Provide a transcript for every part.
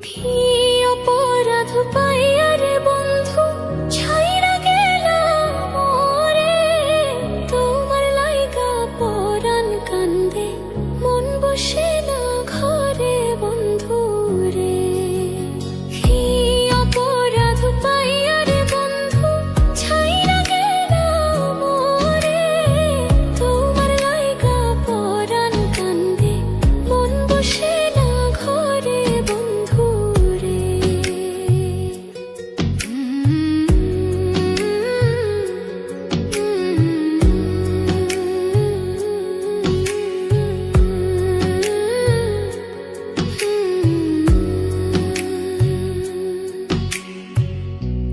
কি অপরাধ পাইয়া রে বন্ধু ছাইরা গেলাম মোরে, তোমার লাইগা পরাণ কান্দে মন বসে না ঘরে বন্ধু রে। কি অপরাধ পাইয়া রে বন্ধু ছাইরা গেলাম মোরে, তোমার লাইগা পরাণ কান্দে মন বসে না ঘরে বন্ধু রে।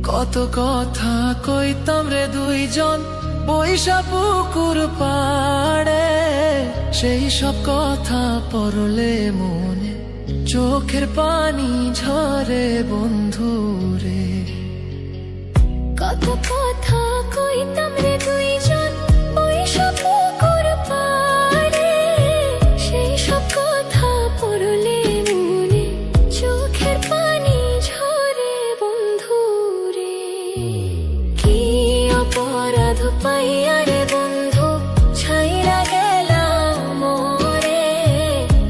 কত কথা কইতাম রে দুইজন বৈশা পুকুর পাড়ে, সেই সব কথা পড়লে মনে চোখের পানি ঝরে বন্ধু রে। কত কথা কইতাম রে দুইজন বৈশা পুকুর পাড়ে, সেই সব কথা পড়লে মনে চোখের পানি ঝরে বন্ধু রে। কি অপরাধ পাইয়া রে বন্ধু ছাইরা গেলাম মোরে,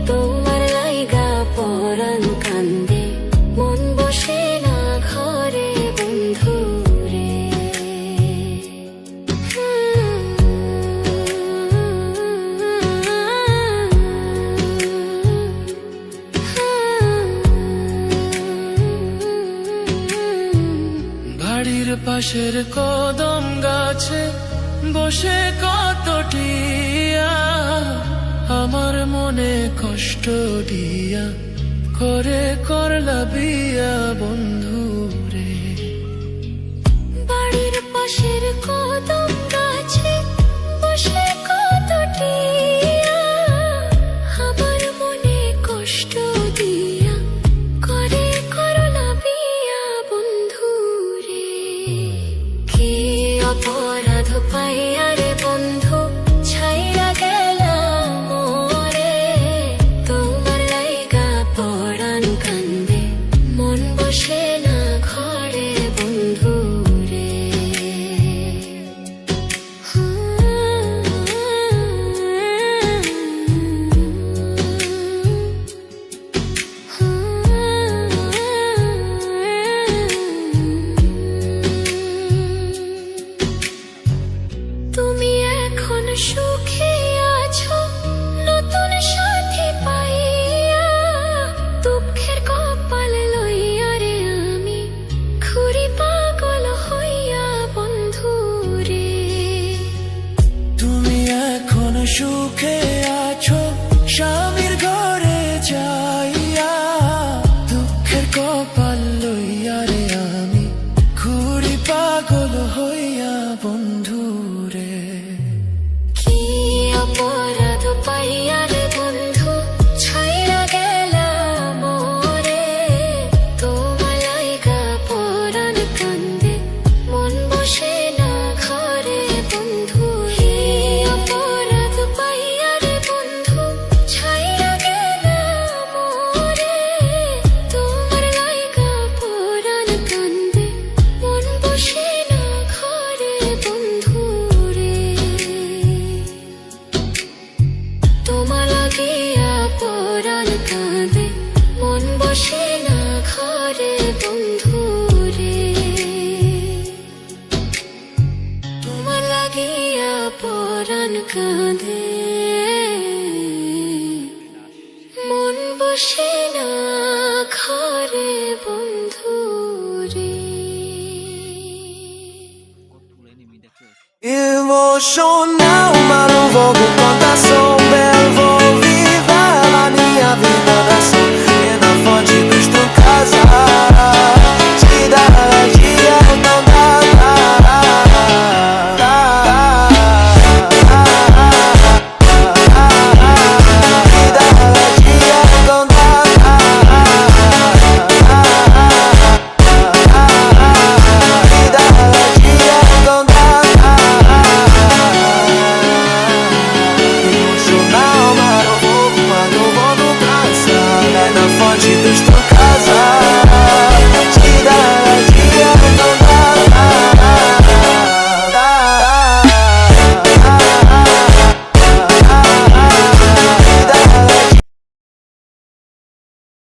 তোমার লাইগা পরাণ কান্দে মন বসে না ঘরে বন্ধু রে। বাড়ির পাশের কদম গাছে বসে কত টিয়া, আমার মনে কষ্ট দিয়া করে করলা বিয়া বন্ধু রে। বাড়ির পাশের কদম গাছে বসে কত টিয়া, আমার মনে কষ্ট দিয়া করে করলা বিয়া বন্ধু রে। কি অপরাধ পাইয়া রে বন্ধু ছাইরা গেলাম মোরে, তোমার লাইগা পরাণ কান্দে মন বসে না ঘরে বন্ধু রে। তুমি এখন সুখে আছো নতুন সাথী পাইয়া, দুঃখের কপাল লইয়া রে আমি ঘুরি পাগল হইয়া বন্ধু রে। তুমি এখন সুখে আছো স্বামীর ঘরে যাইয়া, দুঃখের কপাল লইয়া রে আমি ঘুরি পাগল হইয়া বন্ধু রে। কি অপরাধ পাইয়া রে বন্ধু ছাইরা গেলাম মোরে, তোমার লাইগা পরাণ কান্দে মন বসে না ঘরে বন্ধু রে। অপরাধ পাইয়া রে বন্ধু ছাইরা গেলাম মোরে, তোমার লাইগা পরাণ কান্দে মন বসে না ঘরে বন্ধু রে। তোমার লাগিয়া পরাণ কাঁদে মন বসে না ঘরে বন্ধু রে। তোমার লাগিয়া পরাণ কাঁদে মন বসে না ঘরে বন্ধু রে। Emocional, ma non voglio contare